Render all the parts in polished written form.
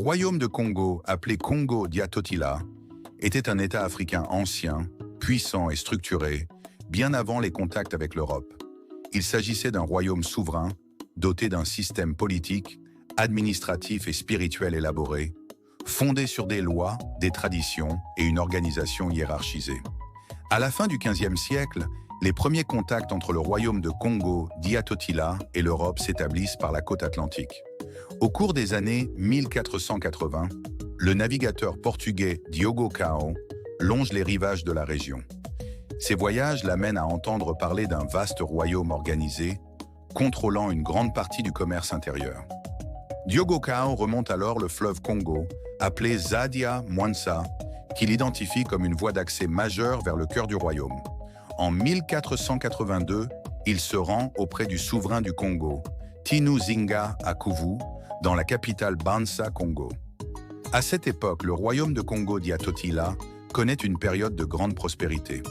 royaume de Congo, appelé Congo Diatotila, était un État africain ancien, puissant et structuré, bien avant les contacts avec l'Europe. Il s'agissait d'un royaume souverain, doté d'un système politique, administratif et spirituel élaboré, fondé sur des lois, des traditions et une organisation hiérarchisée. À la fin du XVe siècle, les premiers contacts entre le royaume de Congo, Diatotila et l'Europe s'établissent par la côte atlantique. Au cours des années 1480, le navigateur portugais Diogo Cao longe les rivages de la région. Ces voyages l'amènent à entendre parler d'un vaste royaume organisé, contrôlant une grande partie du commerce intérieur. Diogo Cao remonte alors le fleuve Congo, appelé Zadia Mwanza, qu'il identifie comme une voie d'accès majeure vers le cœur du royaume. En 1482, il se rend auprès du souverain du Congo, Tinuzinga Akuvu, dans la capitale Banza, Congo. À cette époque, le royaume de Congo Diatotila connaît une période de grande prospérité.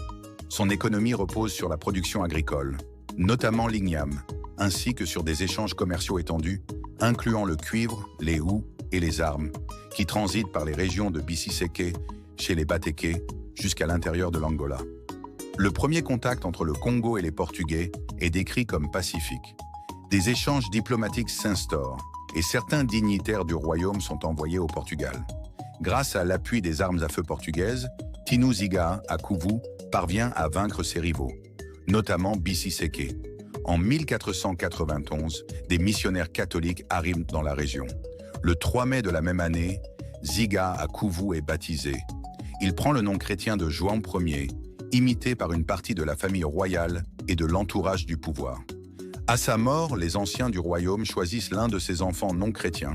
Son économie repose sur la production agricole, notamment l'igname, ainsi que sur des échanges commerciaux étendus, incluant le cuivre, les houes et les armes, qui transitent par les régions de Bisiseke, chez les Bateke, jusqu'à l'intérieur de l'Angola. Le premier contact entre le Congo et les Portugais est décrit comme pacifique. Des échanges diplomatiques s'instaurent et certains dignitaires du royaume sont envoyés au Portugal. Grâce à l'appui des armes à feu portugaises, Tinuzinga Akuvu parvient à vaincre ses rivaux, notamment Bisiseke. En 1491, des missionnaires catholiques arrivent dans la région. Le 3 mai de la même année, Ziga Akuvu est baptisé. Il prend le nom chrétien de João Ier, imité par une partie de la famille royale et de l'entourage du pouvoir. À sa mort, les anciens du royaume choisissent l'un de ses enfants non chrétiens,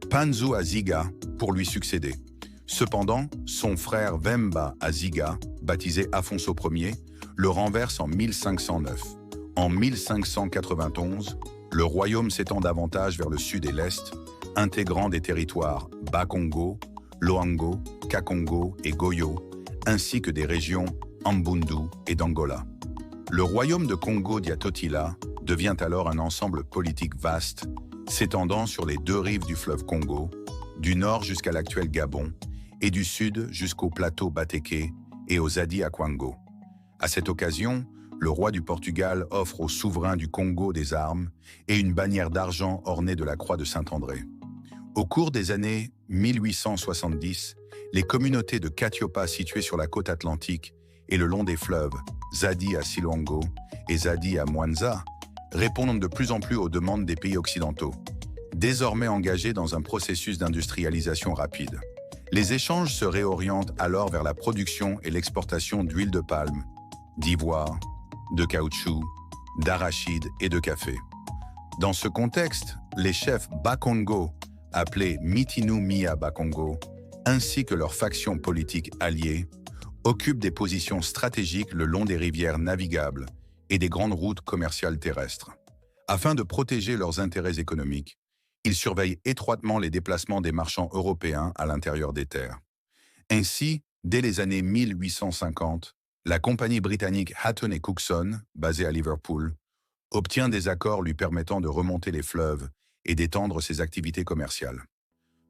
Panzu Aziga, pour lui succéder. Cependant, son frère Vemba Aziga, baptisé Afonso Ier, le renverse en 1509. En 1591, le royaume s'étend davantage vers le sud et l'est, intégrant des territoires Bakongo, Loango, Kakongo et Goyo, ainsi que des régions Ambundu et d'Angola. Le royaume de Congo Diatotila devient alors un ensemble politique vaste, s'étendant sur les deux rives du fleuve Congo, du nord jusqu'à l'actuel Gabon, et du sud jusqu'au plateau Bateke et aux Zadi à Kwango. À cette occasion, le roi du Portugal offre au souverain du Congo des armes et une bannière d'argent ornée de la croix de Saint-André. Au cours des années 1870, les communautés de Katiopa situées sur la côte atlantique et le long des fleuves Zadi à Silongo et Zadi à Mwanza répondent de plus en plus aux demandes des pays occidentaux, désormais engagés dans un processus d'industrialisation rapide. Les échanges se réorientent alors vers la production et l'exportation d'huile de palme, d'ivoire, de caoutchouc, d'arachide et de café. Dans ce contexte, les chefs Bakongo, appelés Mitinu Mia Bakongo, ainsi que leurs factions politiques alliées, occupent des positions stratégiques le long des rivières navigables et des grandes routes commerciales terrestres. Afin de protéger leurs intérêts économiques, ils surveillent étroitement les déplacements des marchands européens à l'intérieur des terres. Ainsi, dès les années 1850, la compagnie britannique Hatton et Cookson, basée à Liverpool, obtient des accords lui permettant de remonter les fleuves et d'étendre ses activités commerciales.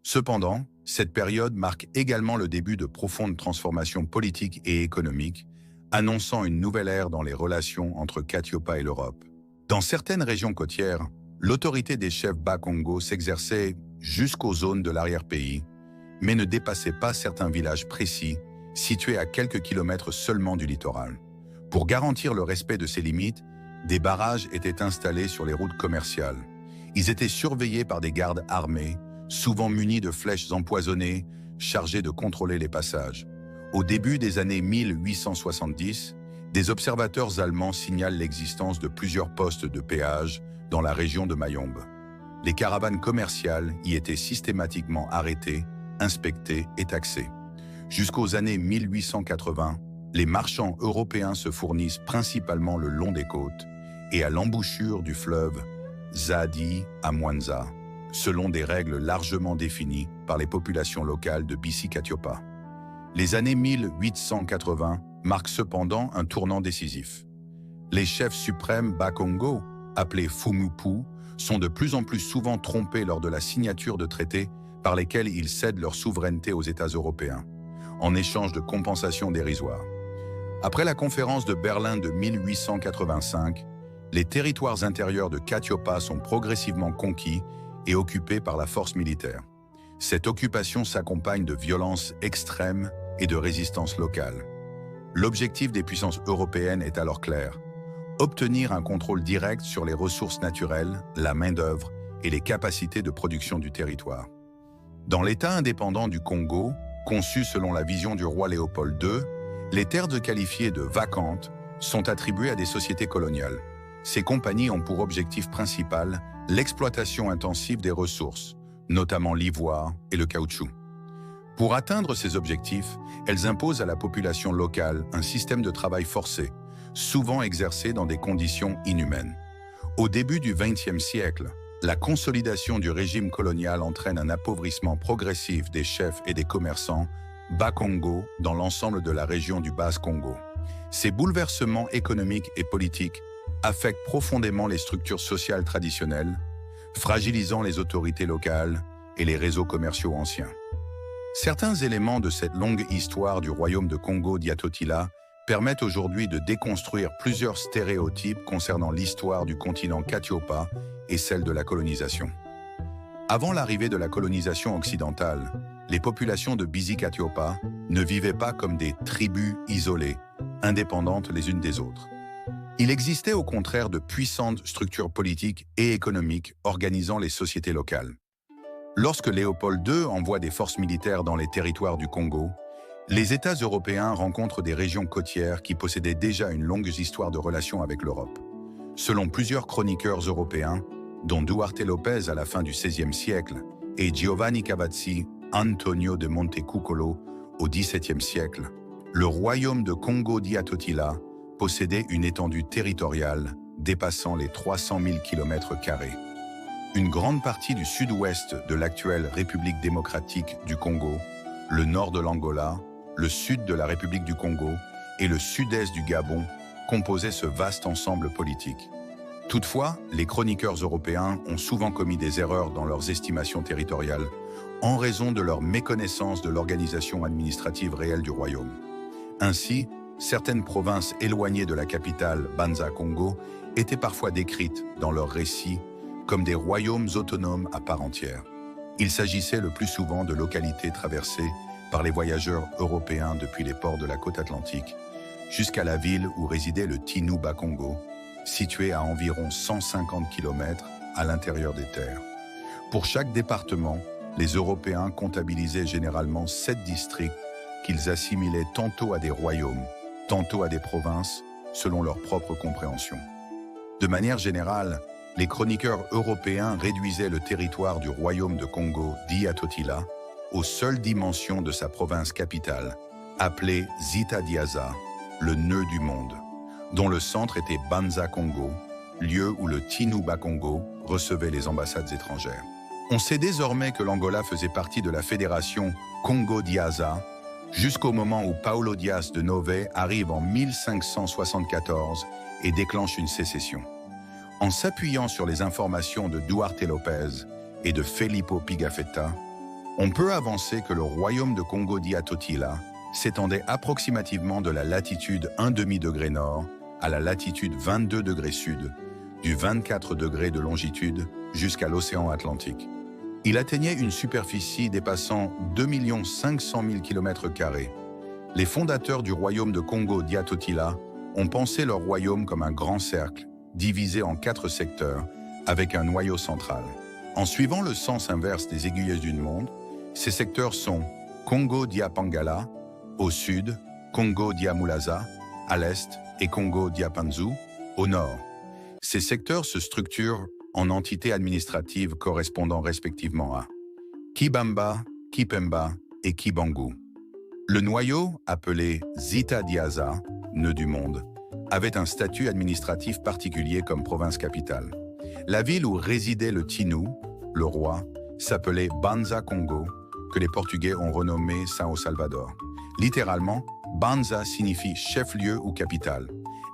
Cependant, cette période marque également le début de profondes transformations politiques et économiques, annonçant une nouvelle ère dans les relations entre Katiopa et l'Europe. Dans certaines régions côtières, l'autorité des chefs Bakongo s'exerçait jusqu'aux zones de l'arrière-pays, mais ne dépassait pas certains villages précis, situés à quelques kilomètres seulement du littoral. Pour garantir le respect de ces limites, des barrages étaient installés sur les routes commerciales. Ils étaient surveillés par des gardes armés, souvent munis de flèches empoisonnées, chargés de contrôler les passages. Au début des années 1870, des observateurs allemands signalent l'existence de plusieurs postes de péage dans la région de Mayombe. Les caravanes commerciales y étaient systématiquement arrêtées, inspectées et taxées. Jusqu'aux années 1880, les marchands européens se fournissent principalement le long des côtes et à l'embouchure du fleuve Zadi à Mwanza, selon des règles largement définies par les populations locales de Bisi-Katiopa. Les années 1880 marquent cependant un tournant décisif. Les chefs suprêmes Bakongo, appelés Fumupu, sont de plus en plus souvent trompés lors de la signature de traités par lesquels ils cèdent leur souveraineté aux États européens, en échange de compensations dérisoires. Après la conférence de Berlin de 1885, les territoires intérieurs de Katiopa sont progressivement conquis et occupés par la force militaire. Cette occupation s'accompagne de violences extrêmes et de résistance locale. L'objectif des puissances européennes est alors clair: obtenir un contrôle direct sur les ressources naturelles, la main-d'œuvre et les capacités de production du territoire. Dans l'État indépendant du Congo, conçu selon la vision du roi Léopold II, les terres qualifiées de vacantes sont attribuées à des sociétés coloniales. Ces compagnies ont pour objectif principal l'exploitation intensive des ressources, notamment l'ivoire et le caoutchouc. Pour atteindre ces objectifs, elles imposent à la population locale un système de travail forcé, souvent exercé dans des conditions inhumaines. Au début du XXe siècle, la consolidation du régime colonial entraîne un appauvrissement progressif des chefs et des commerçants Bas-Congo dans l'ensemble de la région du Bas-Congo. Ces bouleversements économiques et politiques affectent profondément les structures sociales traditionnelles, fragilisant les autorités locales et les réseaux commerciaux anciens. Certains éléments de cette longue histoire du royaume de Congo-Diatotila permettent aujourd'hui de déconstruire plusieurs stéréotypes concernant l'histoire du continent Katiopa et celle de la colonisation. Avant l'arrivée de la colonisation occidentale, les populations de Bizi-Katiopa ne vivaient pas comme des tribus isolées, indépendantes les unes des autres. Il existait au contraire de puissantes structures politiques et économiques organisant les sociétés locales. Lorsque Léopold II envoie des forces militaires dans les territoires du Congo, les États européens rencontrent des régions côtières qui possédaient déjà une longue histoire de relations avec l'Europe. Selon plusieurs chroniqueurs européens, dont Duarte Lopez à la fin du XVIe siècle et Giovanni Cavazzi, Antonio de Montecuccolo au XVIIe siècle, le royaume de Congo-Diatotila possédait une étendue territoriale dépassant les 300 000 km². Une grande partie du sud-ouest de l'actuelle République démocratique du Congo, le nord de l'Angola, le sud de la République du Congo et le sud-est du Gabon composaient ce vaste ensemble politique. Toutefois, les chroniqueurs européens ont souvent commis des erreurs dans leurs estimations territoriales en raison de leur méconnaissance de l'organisation administrative réelle du royaume. Ainsi, certaines provinces éloignées de la capitale, Banza-Congo, étaient parfois décrites dans leurs récits comme des royaumes autonomes à part entière. Il s'agissait le plus souvent de localités traversées par les voyageurs européens depuis les ports de la côte atlantique jusqu'à la ville où résidait le Tinou Bakongo, situé à environ 150 km à l'intérieur des terres. Pour chaque département, les Européens comptabilisaient généralement 7 districts qu'ils assimilaient tantôt à des royaumes, tantôt à des provinces, selon leur propre compréhension. De manière générale, les chroniqueurs européens réduisaient le territoire du royaume de Congo-Diatotila aux seules dimensions de sa province capitale, appelée Zita-Diaza, le nœud du monde, dont le centre était Banza-Congo, lieu où le Tinou Bakongo recevait les ambassades étrangères. On sait désormais que l'Angola faisait partie de la fédération Congo-Diaza jusqu'au moment où Paulo Dias de Nové arrive en 1574 et déclenche une sécession. En s'appuyant sur les informations de Duarte Lopez et de Filippo Pigafetta, on peut avancer que le royaume de Congo-Diatotila s'étendait approximativement de la latitude 1,5 degré nord à la latitude 22 degrés sud, du 24 degrés de longitude jusqu'à l'océan Atlantique. Il atteignait une superficie dépassant 2 500 000 km². Les fondateurs du royaume de Congo-Diatotila ont pensé leur royaume comme un grand cercle, divisé en 4 secteurs, avec un noyau central. En suivant le sens inverse des aiguilles d'une montre, ces secteurs sont Congo-Diapangala, au sud, Congo-Diamulaza, à l'est, et Congo-Diapanzu, au nord. Ces secteurs se structurent en entités administratives correspondant respectivement à Kibamba, Kipemba et Kibangu. Le noyau, appelé Zita-Diaza, nœud du monde, avait un statut administratif particulier comme province capitale. La ville où résidait le Tinou, le roi, s'appelait Banza-Congo, que les Portugais ont renommé São Salvador. Littéralement, Banza signifie chef-lieu ou capitale.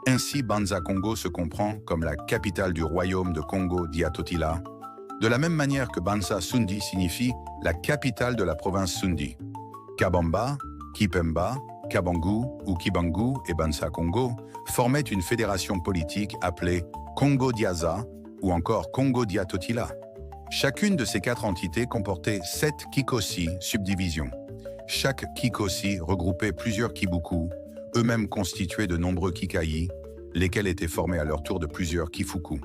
Ainsi, Banza-Congo se comprend comme la capitale du royaume de Congo-Diatotila, De la même manière que Banza Sundi signifie la capitale de la province Sundi. Kabamba, Kipemba, Kabangu ou Kibangu et Banza Congo formaient une fédération politique appelée Congo-Diaza ou encore Congo-Diatotila. Chacune de ces 4 entités comportait 7 Kikosi subdivisions. Chaque Kikosi regroupait plusieurs Kibuku, eux-mêmes constitués de nombreux Kikai, lesquels étaient formés à leur tour de plusieurs Kifuku.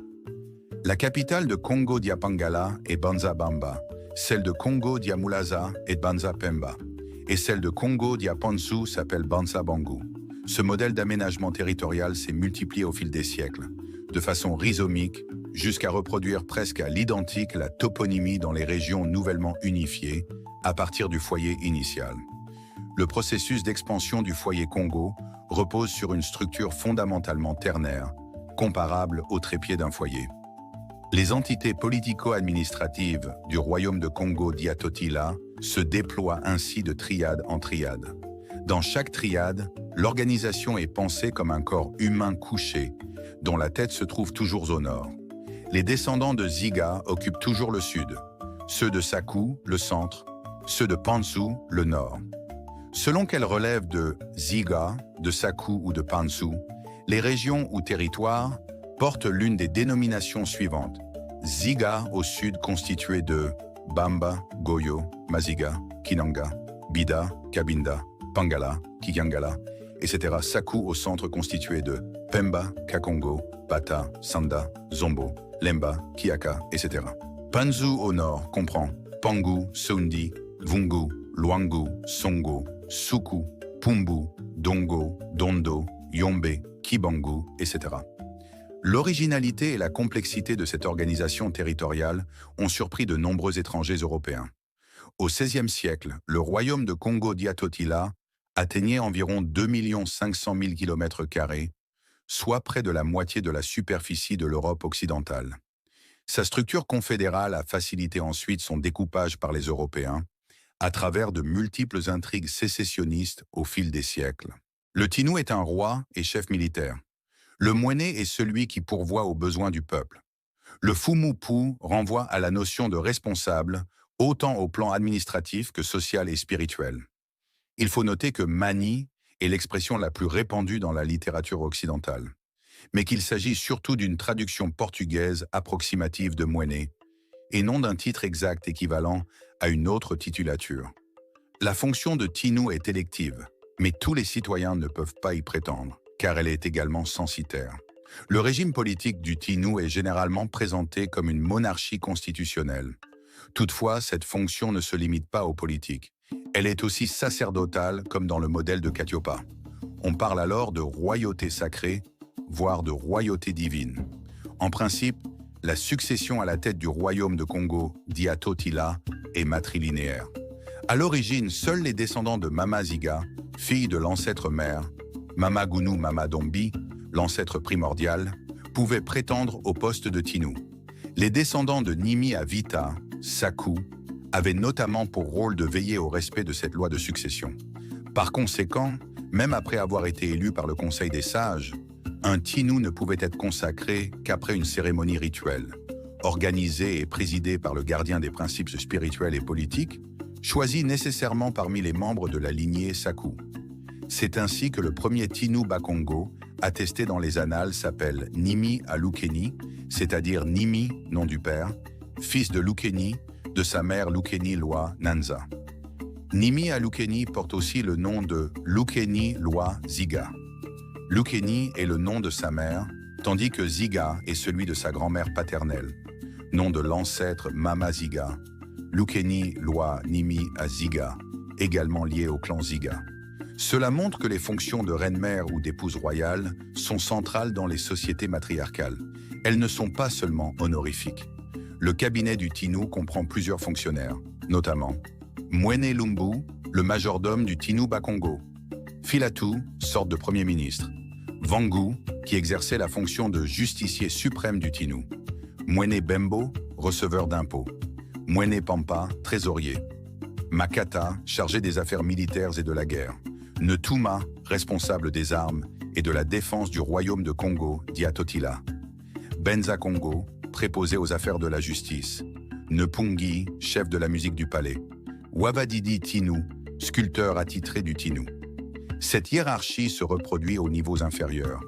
La capitale de Congo-Diapangala est Banza-Bamba, celle de Congo-Diamulaza est Banza-Pemba, et celle de Congo-Diapansu s'appelle Banza-Bangu. Ce modèle d'aménagement territorial s'est multiplié au fil des siècles, de façon rhizomique, jusqu'à reproduire presque à l'identique la toponymie dans les régions nouvellement unifiées, à partir du foyer initial. Le processus d'expansion du foyer Congo repose sur une structure fondamentalement ternaire, comparable au trépied d'un foyer. Les entités politico-administratives du royaume de Congo-Diatotila se déploient ainsi de triade en triade. Dans chaque triade, l'organisation est pensée comme un corps humain couché, dont la tête se trouve toujours au nord. Les descendants de Ziga occupent toujours le sud, ceux de Saku, le centre, ceux de Pansu, le nord. Selon qu'elles relèvent de Ziga, de Saku ou de Pansu, les régions ou territoires portent l'une des dénominations suivantes. Ziga au sud constitué de Bamba, Goyo, Maziga, Kinanga, Bida, Kabinda, Pangala, Kigangala, etc. Saku au centre constitué de Pemba, Kakongo, Bata, Sanda, Zombo, Lemba, Kiaka, etc. Panzu au nord comprend Pangu, Sundi, Vungu, Luangu, Songo, Suku, Pumbu, Dongo, Dondo, Yombe, Kibangu, etc. L'originalité et la complexité de cette organisation territoriale ont surpris de nombreux étrangers européens. Au XVIe siècle, le royaume de Congo-Diatotila atteignait environ 2 500 000 km², soit près de la moitié de la superficie de l'Europe occidentale. Sa structure confédérale a facilité ensuite son découpage par les Européens, à travers de multiples intrigues sécessionnistes au fil des siècles. Le Tinou est un roi et chef militaire. Le Mwené est celui qui pourvoit aux besoins du peuple. Le Fumupu renvoie à la notion de responsable, autant au plan administratif que social et spirituel. Il faut noter que Mani est l'expression la plus répandue dans la littérature occidentale, mais qu'il s'agit surtout d'une traduction portugaise approximative de Mwené, et non d'un titre exact équivalent à une autre titulature. La fonction de Tinou est élective, mais tous les citoyens ne peuvent pas y prétendre, car elle est également censitaire. Le régime politique du Tinou est généralement présenté comme une monarchie constitutionnelle. Toutefois, cette fonction ne se limite pas aux politiques. Elle est aussi sacerdotale, comme dans le modèle de Katiopa. On parle alors de royauté sacrée, voire de royauté divine. En principe, la succession à la tête du royaume de Congo, Diatotila, est matrilinéaire. À l'origine, seuls les descendants de Mama Ziga, fille de l'ancêtre mère, Mama Gunu Mama Dombi, l'ancêtre primordial, pouvaient prétendre au poste de Tinou. Les descendants de Nimi Avita, Saku, avaient notamment pour rôle de veiller au respect de cette loi de succession. Par conséquent, même après avoir été élu par le Conseil des sages, un Tinou ne pouvait être consacré qu'après une cérémonie rituelle, organisée et présidée par le gardien des principes spirituels et politiques, choisi nécessairement parmi les membres de la lignée Saku. C'est ainsi que le premier Tinou Bakongo, attesté dans les annales, s'appelle Nimi Alukeni, c'est-à-dire Nimi, nom du père, fils de Lukeni, de sa mère Lukeni Loi Nanza. Nimi Alukeni porte aussi le nom de Lukeni Loi Ziga. Lukeni est le nom de sa mère, tandis que Ziga est celui de sa grand-mère paternelle, nom de l'ancêtre Mama Ziga, Lukeni Loi Nimi à Ziga, également lié au clan Ziga. Cela montre que les fonctions de reine-mère ou d'épouse royale sont centrales dans les sociétés matriarcales. Elles ne sont pas seulement honorifiques. Le cabinet du Tinou comprend plusieurs fonctionnaires, notamment Mwene Lumbu, le majordome du Tinou Bakongo, Filatu, sorte de premier ministre, Vangu, qui exerçait la fonction de justicier suprême du Tinou, Mwene Bembo, receveur d'impôts, Mwene Pampa, trésorier, Makata, chargé des affaires militaires et de la guerre, Netuma, responsable des armes et de la défense du royaume de Congo, Diatotila, Benza Congo, préposé aux affaires de la justice, Nepungi, chef de la musique du palais, Wavadidi Tinu, sculpteur attitré du Tinu. Cette hiérarchie se reproduit aux niveaux inférieurs.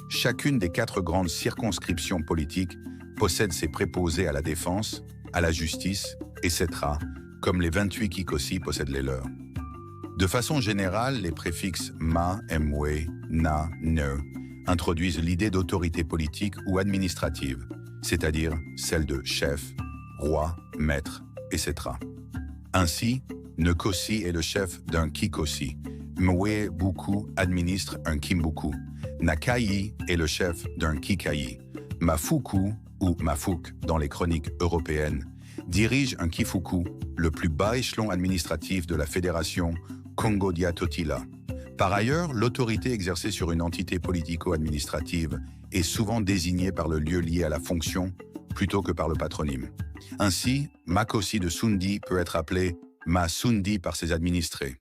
Chacune des 4 grandes circonscriptions politiques possède ses préposés à la défense, à la justice, etc., comme les 28 Kikosi possèdent les leurs. De façon générale, les préfixes ma, mwe, na, ne introduisent l'idée d'autorité politique ou administrative, c'est-à-dire celle de chef, roi, maître, etc. Ainsi, Nekosi est le chef d'un Kikosi, Mwe Buku administre un Kimbuku, Nakai est le chef d'un Kikai, Mafuku ou Mafuk dans les chroniques européennes dirige un Kifuku, le plus bas échelon administratif de la fédération Congo-Dia-Totila. Par ailleurs, l'autorité exercée sur une entité politico-administrative est souvent désignée par le lieu lié à la fonction plutôt que par le patronyme. Ainsi, Makosi de Sundi peut être appelé Ma Sundi par ses administrés,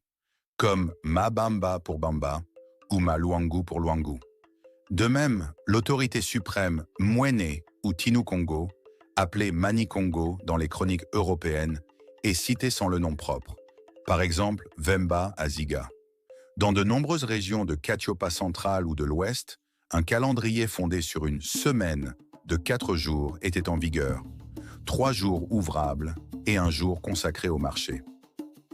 comme Ma Bamba pour Bamba ou Ma Luangu pour Luangu. De même, l'autorité suprême Mwene ou Tinu Congo, appelée Mani Congo dans les chroniques européennes, est citée sans le nom propre. Par exemple, Vemba à Ziga. Dans de nombreuses régions de Katiopa centrale ou de l'Ouest, un calendrier fondé sur une semaine de 4 jours était en vigueur, 3 jours ouvrables et 1 jour consacré au marché.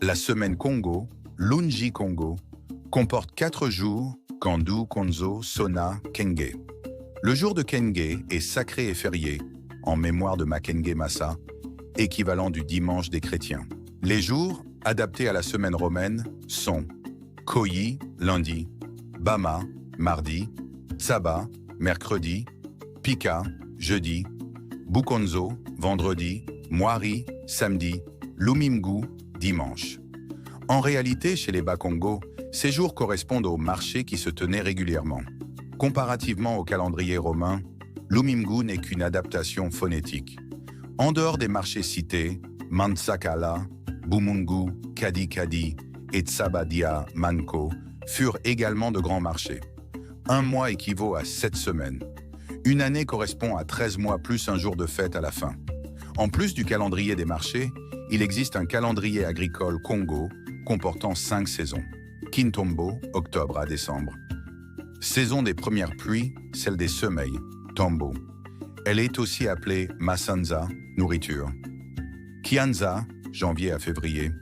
La semaine Congo, Lunji Congo, comporte 4 jours, Kandu, Konzo, Sona, Kenge. Le jour de Kenge est sacré et férié, en mémoire de Makenge Massa, équivalent du dimanche des chrétiens. Les jours, adaptés à la semaine romaine, sont Koyi, lundi, Bama, mardi, Tsaba, mercredi, Pika, jeudi, Bukonzo, vendredi, Mwari, samedi, Lumimgu, dimanche. En réalité, chez les Bakongo, ces jours correspondent aux marchés qui se tenaient régulièrement. Comparativement au calendrier romain, Lumimgu n'est qu'une adaptation phonétique. En dehors des marchés cités, Mantsakala, Bumungu, Kadi Kadi et Tsabadia Manko furent également de grands marchés. 1 mois équivaut à 7 semaines. Une année correspond à 13 mois plus un jour de fête à la fin. En plus du calendrier des marchés, il existe un calendrier agricole Congo comportant 5 saisons. Kintombo, octobre à décembre. Saison des premières pluies, celle des semeilles, Tombo. Elle est aussi appelée Masanza, nourriture. Kianza, janvier à février.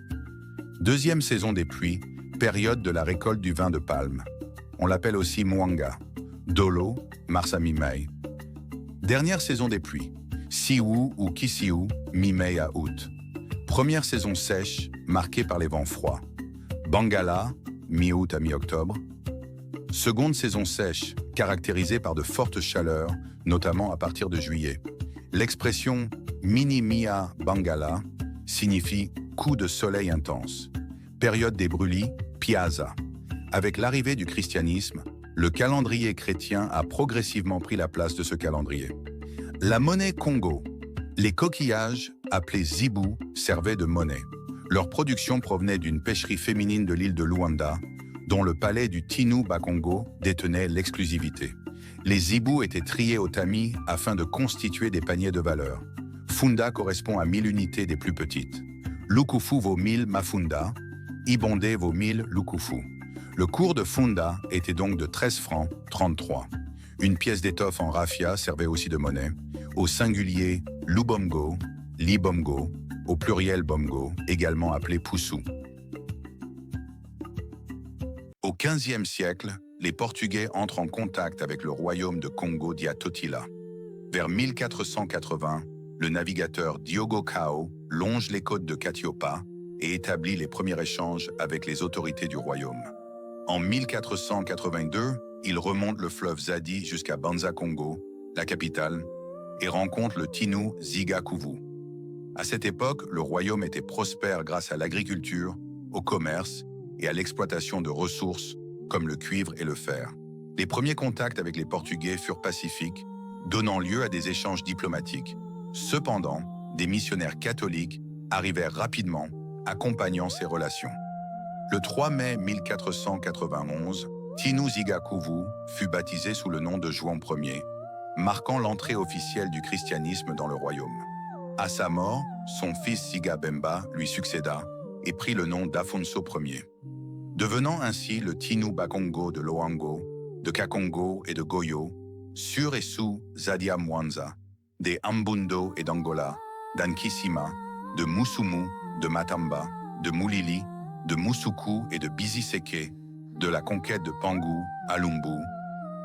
Deuxième saison des pluies, période de la récolte du vin de palme. On l'appelle aussi Mwanga. Dolo, mars à mi-mai. Dernière saison des pluies, Siwu ou Kisiu, mi-mai à août. Première saison sèche, marquée par les vents froids. Bangala, mi-août à mi-octobre. Seconde saison sèche, caractérisée par de fortes chaleurs, notamment à partir de juillet. L'expression Mini-Mia Bangala signifie coup de soleil intense. Période des brûlis, Piazza. Avec l'arrivée du christianisme, le calendrier chrétien a progressivement pris la place de ce calendrier. La monnaie Congo. Les coquillages, appelés zibou, servaient de monnaie. Leur production provenait d'une pêcherie féminine de l'île de Luanda, dont le palais du Tinu Bakongo détenait l'exclusivité. Les zibous étaient triés au tamis afin de constituer des paniers de valeur. Funda correspond à 1000 unités des plus petites. Lukufu vaut 1000 mafunda, Ibondé vaut 1000 lukufu. Le cours de Funda était donc de 13 francs 33. Une pièce d'étoffe en raffia servait aussi de monnaie, au singulier lubomgo, libomgo, au pluriel bomgo, également appelé poussou. Au XVe siècle, les Portugais entrent en contact avec le royaume de Congo-Dia-Totila. Vers 1480, le navigateur Diogo Cao longe les côtes de Katiopa et établit les premiers échanges avec les autorités du royaume. En 1482, il remonte le fleuve Zadi jusqu'à Banza-Congo, la capitale, et rencontre le Tinu Ziga-Kuvu. À cette époque, le royaume était prospère grâce à l'agriculture, au commerce et à l'exploitation de ressources comme le cuivre et le fer. Les premiers contacts avec les Portugais furent pacifiques, donnant lieu à des échanges diplomatiques. Cependant, des missionnaires catholiques arrivèrent rapidement, accompagnant ces relations. Le 3 mai 1491, Tinu Ziga-Kuvu fut baptisé sous le nom de Juan Ier, marquant l'entrée officielle du christianisme dans le royaume. À sa mort, son fils Siga Bemba lui succéda et prit le nom d'Afonso Ier, devenant ainsi le Tinu Bakongo de Loango, de Kakongo et de Goyo, sur et sous Zadia Mwanza, des Ambundo et d'Angola, d'Ankisima, de Musumu, de Matamba, de Mulili, de Musuku et de Biziseke, de la conquête de Pangou à Lumbu.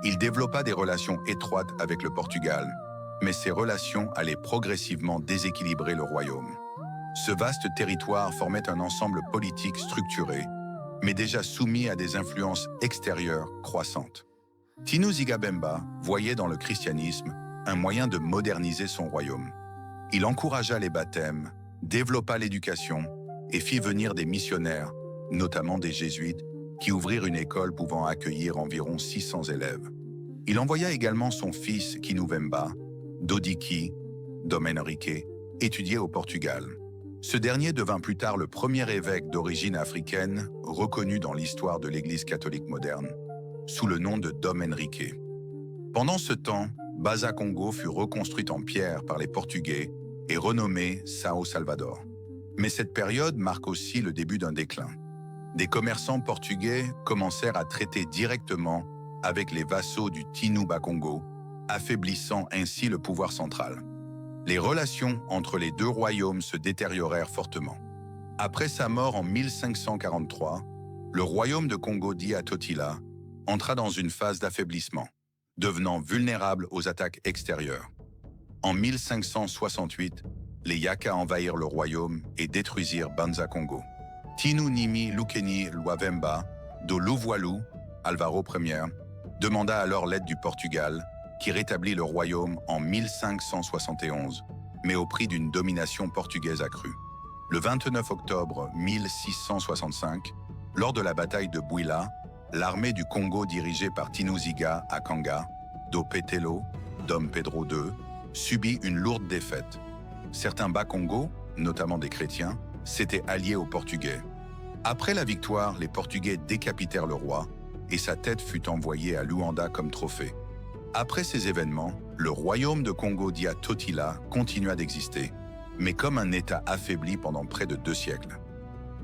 Il développa des relations étroites avec le Portugal, mais ces relations allaient progressivement déséquilibrer le royaume. Ce vaste territoire formait un ensemble politique structuré, mais déjà soumis à des influences extérieures croissantes. Tinu Ziga Bemba voyait dans le christianisme un moyen de moderniser son royaume. Il encouragea les baptêmes, développa l'éducation et fit venir des missionnaires, notamment des jésuites, qui ouvrirent une école pouvant accueillir environ 600 élèves. Il envoya également son fils Kinuvemba, Dodiki, Dom Henrique, étudier au Portugal. Ce dernier devint plus tard le premier évêque d'origine africaine reconnu dans l'histoire de l'Église catholique moderne, sous le nom de Dom Henrique. Pendant ce temps, Baza Congo fut reconstruite en pierre par les Portugais et renommée São Salvador. Mais cette période marque aussi le début d'un déclin. Des commerçants portugais commencèrent à traiter directement avec les vassaux du Tinu Bakongo, affaiblissant ainsi le pouvoir central. Les relations entre les deux royaumes se détériorèrent fortement. Après sa mort en 1543, le royaume de Congo dit à Totila entra dans une phase d'affaiblissement, devenant vulnérable aux attaques extérieures. En 1568, les Yaka envahirent le royaume et détruisirent Banza Congo. Tinu Nimi Lukeni Luavemba, do Luvualu, Alvaro Ier, demanda alors l'aide du Portugal, qui rétablit le royaume en 1571, mais au prix d'une domination portugaise accrue. Le 29 octobre 1665, lors de la bataille de Bouila, l'armée du Congo dirigée par Tinu Ziga Akanga, do Petelo, Dom Pedro II, subit une lourde défaite. Certains Bakongo, notamment des chrétiens, s'étaient alliés aux Portugais. Après la victoire, les Portugais décapitèrent le roi et sa tête fut envoyée à Luanda comme trophée. Après ces événements, le royaume de Congo dit à Totila continua d'exister, mais comme un État affaibli pendant près de 2 siècles.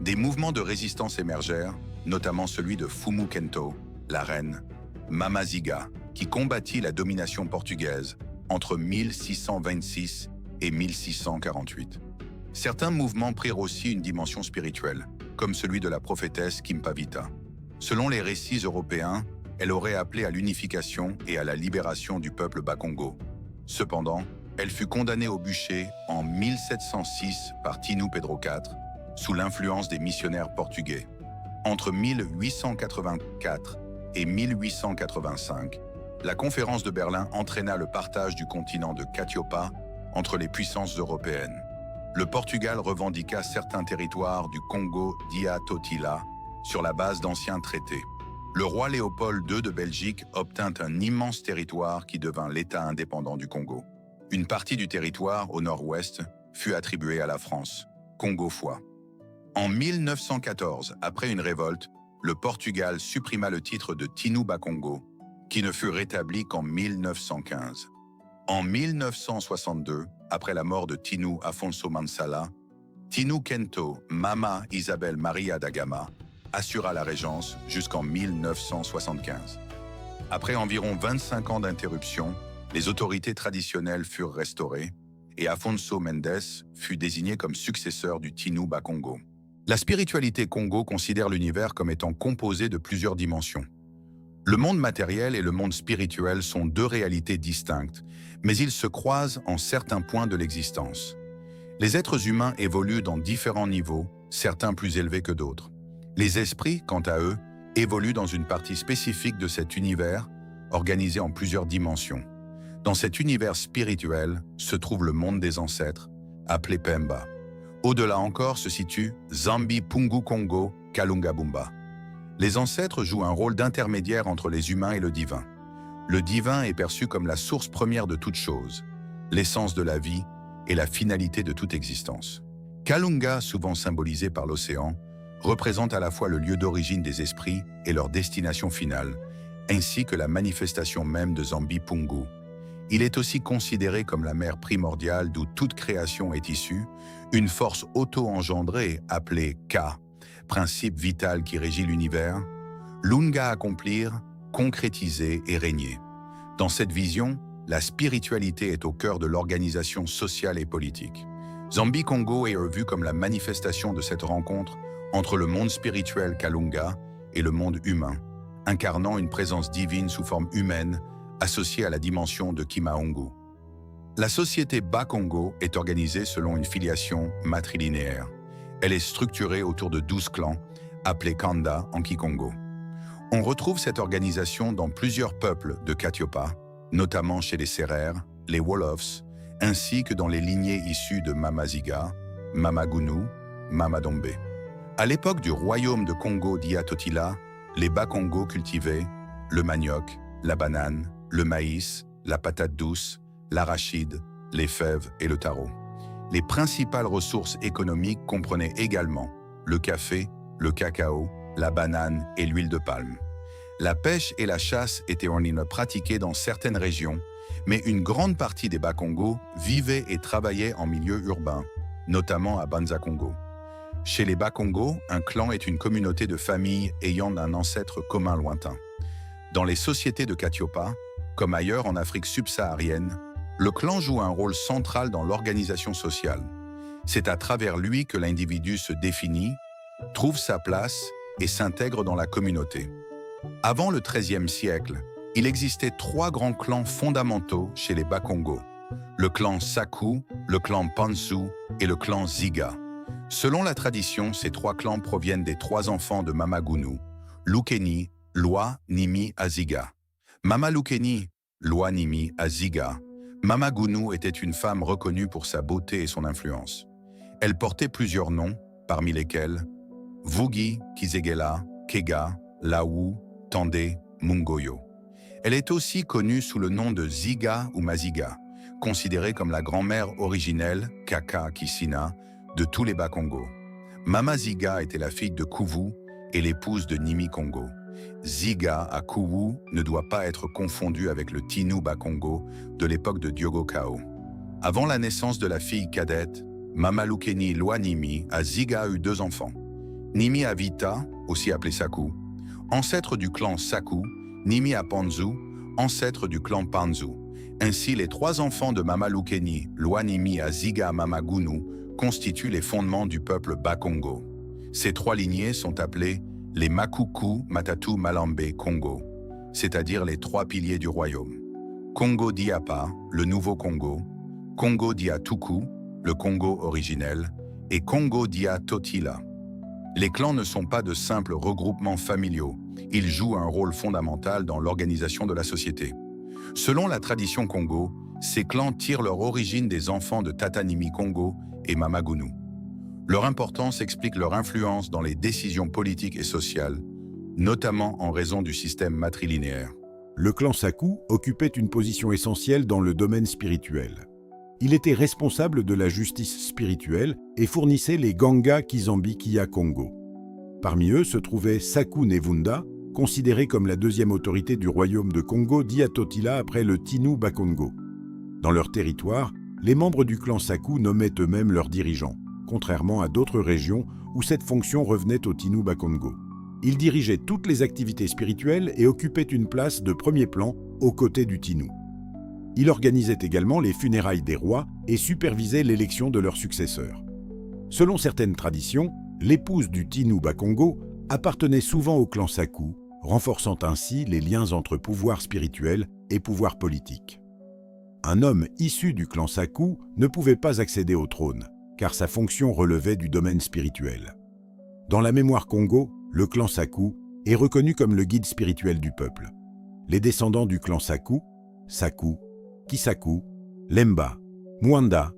Des mouvements de résistance émergèrent, notamment celui de Fumu Kento, la reine, Mama Ziga, qui combattit la domination portugaise entre 1626 et 1648. Certains mouvements prirent aussi une dimension spirituelle, comme celui de la prophétesse Kimpavita. Selon les récits européens, elle aurait appelé à l'unification et à la libération du peuple Bakongo. Cependant, elle fut condamnée au bûcher en 1706 par Tinu Pedro IV, sous l'influence des missionnaires portugais. Entre 1884 et 1885, la conférence de Berlin entraîna le partage du continent de Catiopa entre les puissances européennes. Le Portugal revendiqua certains territoires du Congo dia Totila sur la base d'anciens traités. Le roi Léopold II de Belgique obtint un immense territoire qui devint l'État indépendant du Congo. Une partie du territoire, au nord-ouest, fut attribuée à la France, Congo-Foi. En 1914, après une révolte, le Portugal supprima le titre de Tinu Bakongo, qui ne fut rétabli qu'en 1915. En 1962, après la mort de Tinu Afonso Mansala, Tinu Kento Mama Isabel Maria da Gama assura la régence jusqu'en 1975. Après environ 25 ans d'interruption, les autorités traditionnelles furent restaurées et Afonso Mendes fut désigné comme successeur du Tinu Bakongo. La spiritualité Congo considère l'univers comme étant composé de plusieurs dimensions. Le monde matériel et le monde spirituel sont 2 réalités distinctes, mais ils se croisent en certains points de l'existence. Les êtres humains évoluent dans différents niveaux, certains plus élevés que d'autres. Les esprits, quant à eux, évoluent dans une partie spécifique de cet univers, organisé en plusieurs dimensions. Dans cet univers spirituel se trouve le monde des ancêtres, appelé Pemba. Au-delà encore se situe Zambi Pungu Congo Kalunga Bumba. Les ancêtres jouent un rôle d'intermédiaire entre les humains et le divin. Le divin est perçu comme la source première de toute chose, l'essence de la vie et la finalité de toute existence. Kalunga, souvent symbolisé par l'océan, représente à la fois le lieu d'origine des esprits et leur destination finale, ainsi que la manifestation même de Zambi Pungu. Il est aussi considéré comme la mère primordiale d'où toute création est issue, une force auto-engendrée appelée Ka, principe vital qui régit l'univers, Lunga accomplir, concrétiser et régner. Dans cette vision, la spiritualité est au cœur de l'organisation sociale et politique. Zambi Congo est revu comme la manifestation de cette rencontre entre le monde spirituel Kalunga et le monde humain, incarnant une présence divine sous forme humaine associée à la dimension de Kimaungu. La société Bakongo est organisée selon une filiation matrilinéaire. Elle est structurée autour de 12 clans, appelés Kanda en Kikongo. On retrouve cette organisation dans plusieurs peuples de Katiopa, notamment chez les Sérères, les Wolofs, ainsi que dans les lignées issues de Mamaziga, Mamagunu, Mamadombe. À l'époque du royaume de Congo d'Iatotila, les Bakongo cultivaient le manioc, la banane, le maïs, la patate douce, l'arachide, les fèves et le taro. Les principales ressources économiques comprenaient également le café, le cacao, la banane et l'huile de palme. La pêche et la chasse étaient en ligne pratiquées dans certaines régions, mais une grande partie des Bakongo vivaient et travaillaient en milieu urbain, notamment à Banza-Congo. Chez les Bakongo, un clan est une communauté de familles ayant un ancêtre commun lointain. Dans les sociétés de Katiopa, comme ailleurs en Afrique subsaharienne, le clan joue un rôle central dans l'organisation sociale. C'est à travers lui que l'individu se définit, trouve sa place et s'intègre dans la communauté. Avant le XIIIe siècle, il existait 3 grands clans fondamentaux chez les Bakongo, le clan Saku, le clan Panzu et le clan Ziga. Selon la tradition, ces 3 clans proviennent des 3 enfants de Mamagunu, Lukeni, Loi, Nimi, Aziga. Mama Lukeni, Loi, Nimi, Aziga. Mamagunu était une femme reconnue pour sa beauté et son influence. Elle portait plusieurs noms, parmi lesquels Vugi, Kizegela, Kega, Laou, Tandé, Mungoyo. Elle est aussi connue sous le nom de Ziga ou Maziga, considérée comme la grand-mère originelle, Kaka Kisina, de tous les Bakongo. Mama Ziga était la fille de Kuvu et l'épouse de Nimi Congo. Ziga à Kuvu ne doit pas être confondu avec le Tinu Bakongo de l'époque de Diogo Kao. Avant la naissance de la fille cadette, Mama Lukeni Loi Nimi a Ziga eu 2 enfants. Nimi Avita, aussi appelé Saku, ancêtre du clan Saku, Nimi Apanzu, ancêtre du clan Panzu. Ainsi, les 3 enfants de Mama Lukeni, Loi Nimi à Ziga Mamagunu, constituent les fondements du peuple Bakongo. Ces 3 lignées sont appelées les Makuku Matatu Malambe Congo, c'est-à-dire les 3 piliers du royaume. Congo Diapa, le nouveau Congo, Congo Diatuku, le Congo originel, et Congo Diatotila. Les clans ne sont pas de simples regroupements familiaux, ils jouent un rôle fondamental dans l'organisation de la société. Selon la tradition Congo, ces clans tirent leur origine des enfants de Tatanimi Congo et Mamagunu. Leur importance explique leur influence dans les décisions politiques et sociales, notamment en raison du système matrilinéaire. Le clan Saku occupait une position essentielle dans le domaine spirituel. Il était responsable de la justice spirituelle et fournissait les Ganga Kizambi Kia Congo. Parmi eux se trouvait Saku Nevunda, considéré comme la 2e autorité du royaume de Congo d'Iatotila après le Tinu Bakongo. Dans leur territoire, les membres du clan Saku nommaient eux-mêmes leurs dirigeants, contrairement à d'autres régions où cette fonction revenait au Tinu Bakongo. Ils dirigeaient toutes les activités spirituelles et occupaient une place de premier plan aux côtés du Tinu. Il organisait également les funérailles des rois et supervisait l'élection de leurs successeurs. Selon certaines traditions, l'épouse du Tinu Bakongo appartenait souvent au clan Saku, renforçant ainsi les liens entre pouvoir spirituel et pouvoir politique. Un homme issu du clan Saku ne pouvait pas accéder au trône, car sa fonction relevait du domaine spirituel. Dans la mémoire Congo, le clan Saku est reconnu comme le guide spirituel du peuple. Les descendants du clan Saku, Saku, Kisaku, Lemba, Mwanda,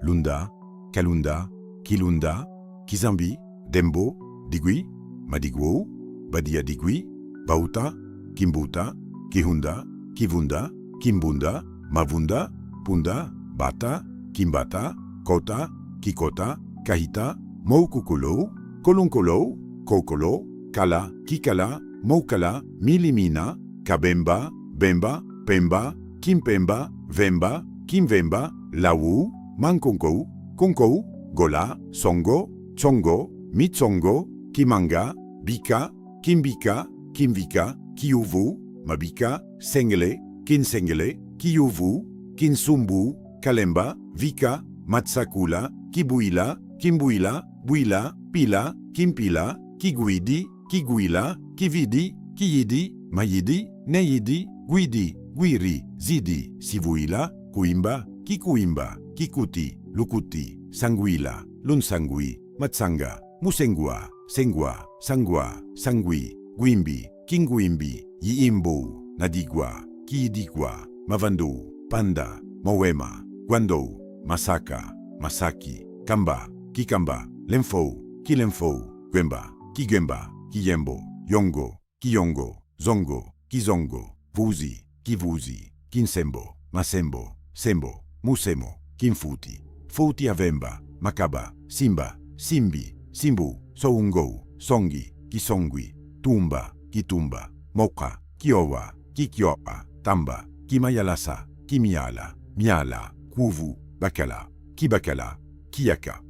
Lunda, Kalunda, Kilunda, Kizambi, Dembo, Digui, Madigwo, Badia Digui, Bauta, Kimbuta, Kihunda, Kivunda, Kimbunda, Mavunda, Punda, Bata, Kimbata, Kota, Kikota, Kahita, Moukukolo, Kolonkolo, Kokolo, Kala, Kikala, Moukala, Milimina, Kabemba, Bemba, Pemba, Kimpemba, Vemba, Kimvemba, Lawu, Mankonkou, Konkou, Gola, Songo, Tsongo, Mitsongo, Kimanga, Bika, Kimbika, Kimvika, Kiuvu, Mabika, Sengele, Kinsengele, Kiuvu, Kinsumbu, Kalemba, Vika, Matsakula, Kibuila, Kimbuila, Buila, Pila, Kimpila, Kiguidi, Kiguila, Kividi, Kiyidi, Mayidi, Neyidi, Guidi, Guiri, Zidi, Sivuila, Kuimba, Kikuimba, Kikuti, Lukuti, Sanguila, Lunsangui, Matsanga, Musengua, Sengua, Sangua, Sangui, Guimbi, Kinguimbi, Yiimbu, Nadigua, Kiidigua, Mavandu, Panda, Moema, Guando, Masaka, Masaki, Kamba, Kikamba, Lemfo, Kilemfo, Gwemba, Kigemba, Kiyembo, Yongo, Kiyongo, Zongo, Kizongo, Vuzi, Kivuzi, Kinsembo, Masembo, Sembo, Musemo, Kinfuti, Futi Avemba, Makaba, Simba, Simbi, Simbu, Soungo, Songi, Kisongwi, Tumba, Kitumba, Moka, Kiowa, Kikioa, Tamba, Kimayalasa, Kimiala, Miala, Kuvu, Bakala, Kibakala, Kiyaka.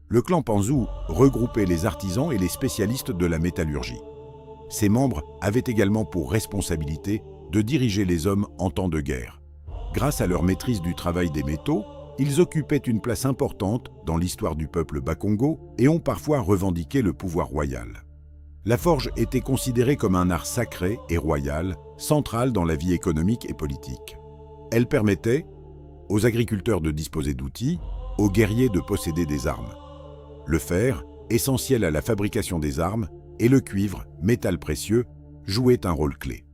Le clan Panzou regroupait les artisans et les spécialistes de la métallurgie. Ses membres avaient également pour responsabilité de diriger les hommes en temps de guerre. Grâce à leur maîtrise du travail des métaux, ils occupaient une place importante dans l'histoire du peuple Bakongo et ont parfois revendiqué le pouvoir royal. La forge était considérée comme un art sacré et royal, central dans la vie économique et politique. Elle permettait aux agriculteurs de disposer d'outils, aux guerriers de posséder des armes. Le fer, essentiel à la fabrication des armes, et le cuivre, métal précieux, jouaient un rôle clé.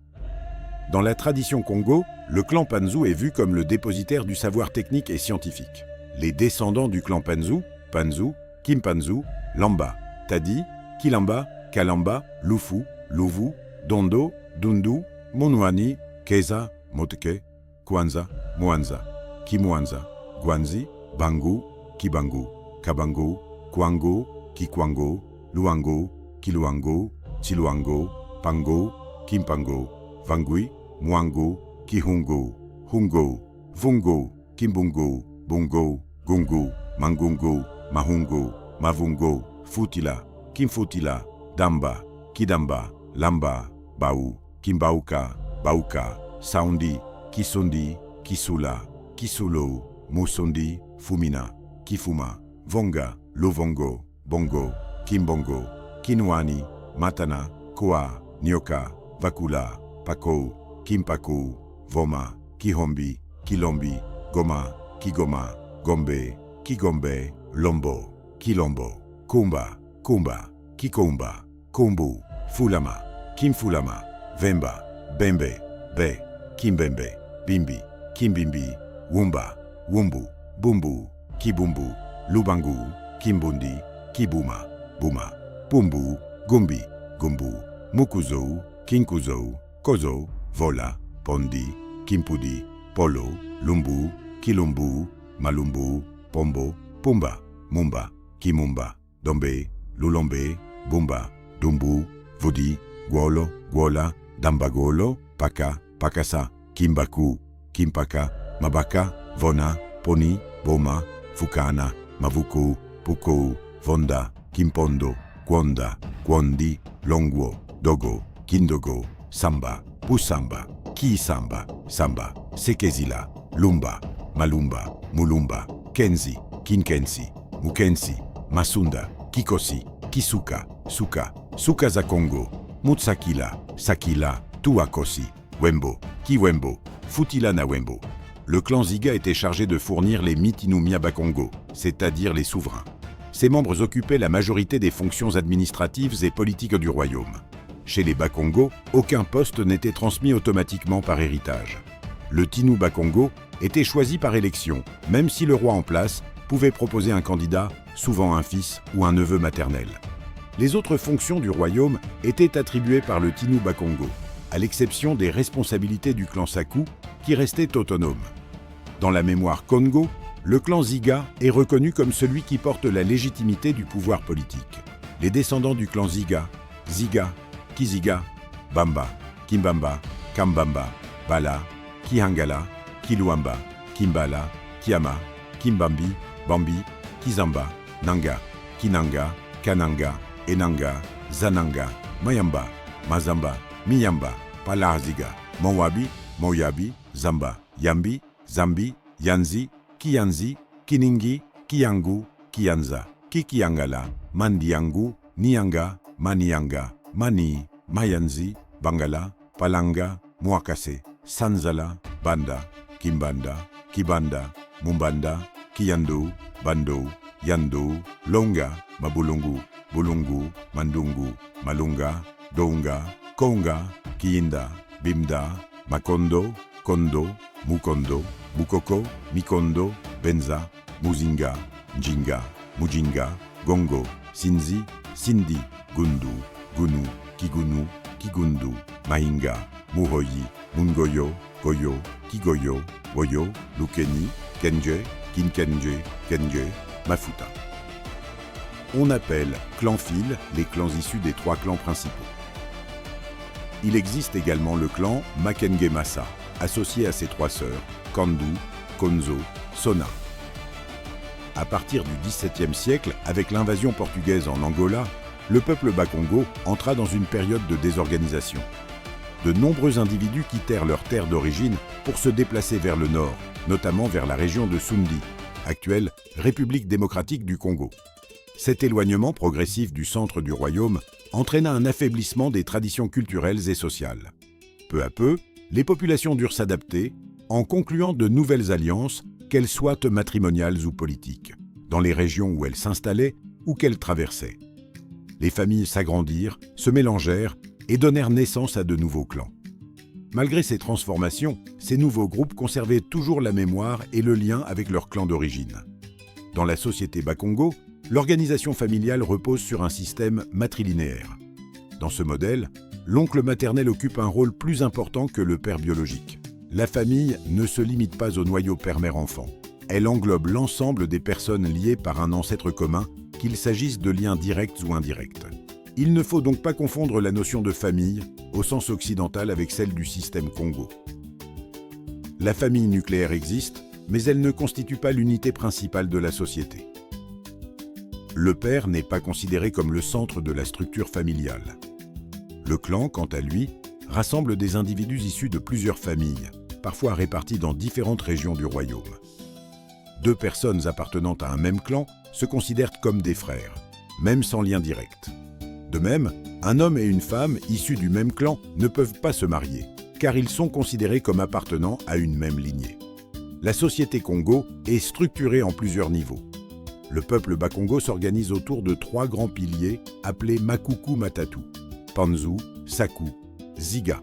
Dans la tradition Congo, le clan Panzou est vu comme le dépositaire du savoir technique et scientifique. Les descendants du clan Panzou, Panzou, Kimpanzou, Lamba, Tadi, Kilamba, Kalamba, Lufu, Luvu, Dondo, Dundu, Monwani, Keza, Moteke, Kwanza, Mwanza, Kimwanza, Gwanzi, Bangu, Kibangu, Kabangu, Kwango, Kikwango, Luango, Kiluango, Chiluango, Pango, Kimpango, Vangui, Mwango, Kihungo, Hungo, Vungo, Kimbungo, Bungo, Gungu, Mangungo, Mahungo, Mavungo, Futila, Kimfutila, Damba, Kidamba, Lamba, Bau, Kimbauka, Bauka, Saundi, Kisundi, Kisula, Kisulo, Musundi, Fumina, Kifuma, Vonga, Lovongo, Bongo, Kimbongo, Kinwani, Matana, Koa, Nyoka, Vakula, Pako, Kimpaku, Voma, Kihombi, Kilombi, Goma, Kigoma, Gombe, Kigombe, Lombo, Kilombo, Kumba, Kumba, Kikumba, Kumbu, Fulama, Kimfulama, Vemba, Bembe, Be, Kimbembe, Bimbi, Kimbimbi, Wumba, Wumbu, Bumbu, Kibumbu, Lubangu, Kimbundi, Kibuma, Buma, Pumbu, Gumbi, Gumbu, Mukuzou, Kinkuzou, Kozo, Vola, Pondi, Kimpudi, Polo, Lumbu, Kilumbu, Malumbu, Pombo, Pumba, Mumba, Kimumba, Dombe, Lulombe, Bumba, Dumbu, Vudi, Guolo, Guola, Dambagolo, Paka, Pakasa, Kimbaku, Kimpaka, Mabaka, Vona, Poni, Boma, Fukana, Mavuku, Puku, Vonda, Kimpondo, Gwonda, Gwondi, Longwo, Dogo, Kindogo, Samba, Pusamba, Kisamba, Samba, Sekezila, Lumba, Malumba, Mulumba, Kenzi, Kinkensi, Mukensi, Masunda, Kikosi, Kisuka, Suka, Suka za Congo, Mutsakila, Sakila, Tuakosi, Wembo, Kiwembo, Futila na Wembo. Le clan Ziga était chargé de fournir les Mitinumia Bakongo, c'est-à-dire les souverains. Ses membres occupaient la majorité des fonctions administratives et politiques du royaume. Chez les Bakongo, aucun poste n'était transmis automatiquement par héritage. Le Tinu Bakongo était choisi par élection, même si le roi en place pouvait proposer un candidat, souvent un fils ou un neveu maternel. Les autres fonctions du royaume étaient attribuées par le Tinu Bakongo, à l'exception des responsabilités du clan Saku, qui restait autonome. Dans la mémoire Congo, le clan Ziga est reconnu comme celui qui porte la légitimité du pouvoir politique. Les descendants du clan Ziga, Ziga, Kiziga, Bamba, Kimbamba, Kambamba, Bala, Kihangala, Kiluamba, Kimbala, Kiama, Kimbambi, Bambi, Kizamba, Nanga, Kinanga, Kananga, Enanga, Zananga, Mayamba, Mazamba, Miyamba, Palarziga, Mowabi, Moyabi, Zamba, Yambi, Zambi, Yanzi, Kianzi, Kiningi, Kiangu, Kianza, Kikiangala, Mandiangu, Nianga, Manianga, Mani, Mayanzi, Bangala, Palanga, Muakase, Sanzala, Banda, Kimbanda, Kibanda, Mumbanda, Kiando, Bando, Yando, Longa, Mabulungu, Bulungu, Mandungu, Malunga, Dounga, Konga, Kiinda, Bimda, Makondo, Kondo, Mukondo, Mukoko, Mikondo, Benza, Muzinga, Njinga, Mujinga, Gongo, Sinzi, Sindi, Gundu, Gunu, Kigunu, Kigundu, Mahinga, Muhoyi, Mungoyo, Goyo, Kigoyo, Woyo, Lukeni, Kenje, Kinkenje, Kenje, Mafuta. On appelle clan Fil les clans issus des 3 clans principaux. Il existe également le clan Makenge Massa, associé à ses 3 sœurs, Kandu, Konzo, Sona. À partir du XVIIe siècle, avec l'invasion portugaise en Angola, le peuple Bakongo entra dans une période de désorganisation. De nombreux individus quittèrent leur terre d'origine pour se déplacer vers le nord, notamment vers la région de Sundi, actuelle République démocratique du Congo. Cet éloignement progressif du centre du royaume entraîna un affaiblissement des traditions culturelles et sociales. Peu à peu, les populations durent s'adapter en concluant de nouvelles alliances, qu'elles soient matrimoniales ou politiques, dans les régions où elles s'installaient ou qu'elles traversaient. Les familles s'agrandirent, se mélangèrent et donnèrent naissance à de nouveaux clans. Malgré ces transformations, ces nouveaux groupes conservaient toujours la mémoire et le lien avec leur clan d'origine. Dans la société Bakongo, l'organisation familiale repose sur un système matrilinéaire. Dans ce modèle, l'oncle maternel occupe un rôle plus important que le père biologique. La famille ne se limite pas au noyau père-mère-enfant. Elle englobe l'ensemble des personnes liées par un ancêtre commun, qu'il s'agisse de liens directs ou indirects. Il ne faut donc pas confondre la notion de famille, au sens occidental, avec celle du système Congo. La famille nucléaire existe, mais elle ne constitue pas l'unité principale de la société. Le père n'est pas considéré comme le centre de la structure familiale. Le clan, quant à lui, rassemble des individus issus de plusieurs familles, parfois répartis dans différentes régions du royaume. 2 personnes appartenant à un même clan se considèrent comme des frères, même sans lien direct. De même, un homme et une femme issus du même clan ne peuvent pas se marier, car ils sont considérés comme appartenant à une même lignée. La société Congo est structurée en plusieurs niveaux. Le peuple Bakongo s'organise autour de 3 grands piliers appelés Makuku Matatu, Panzu, Saku, Ziga.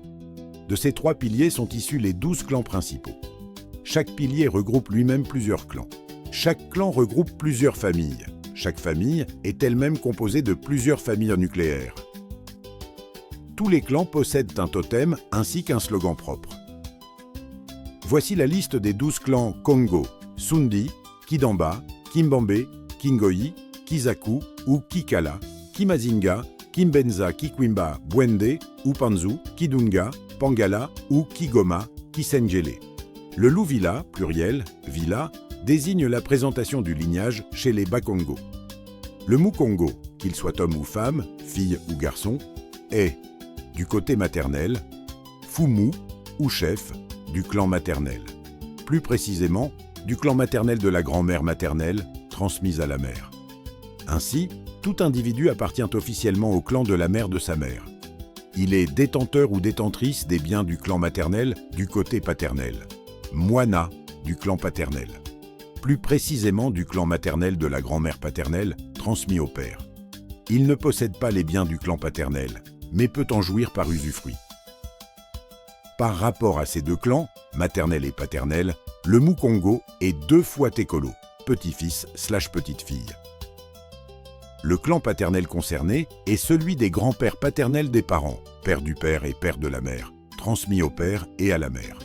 De ces 3 piliers sont issus les 12 clans principaux. Chaque pilier regroupe lui-même plusieurs clans. Chaque clan regroupe plusieurs familles. Chaque famille est elle-même composée de plusieurs familles nucléaires. Tous les clans possèdent un totem ainsi qu'un slogan propre. Voici la liste des 12 clans Kongo, Sundi, Kidamba, Kimbambe, Kingoyi, Kizaku ou Kikala, Kimazinga, Kimbenza, Kikwimba, Bwende, Upanzu, Kidunga, Pangala ou Kigoma, Kisenjele. Le Luvila, pluriel, villa, désigne la présentation du lignage chez les Bakongo. Le Mukongo, qu'il soit homme ou femme, fille ou garçon, est, du côté maternel, Fumu ou chef du clan maternel. Plus précisément, du clan maternel de la grand-mère maternelle, transmise à la mère. Ainsi, tout individu appartient officiellement au clan de la mère de sa mère. Il est détenteur ou détentrice des biens du clan maternel du côté paternel. Moina du clan paternel. Plus précisément du clan maternel de la grand-mère paternelle, transmis au père. Il ne possède pas les biens du clan paternel, mais peut en jouir par usufruit. Par rapport à ces 2 clans, maternel et paternel, le Mukongo est 2 fois Tekolo, petit-fils/petite-fille. Le clan paternel concerné est celui des grands-pères paternels des parents, père du père et père de la mère, transmis au père et à la mère.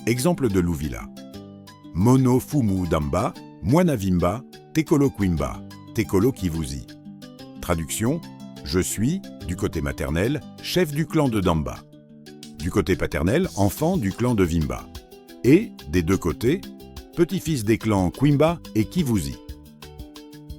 Exemple de Luvila. Mono Fumu Damba, Mwanavimba, Tekolo Kwimba, Tekolo Kivuzi. Traduction, je suis, du côté maternel, chef du clan de Damba. Du côté paternel, enfant du clan de Vimba. Et, des 2 côtés, petit-fils des clans Kwimba et Kivuzi.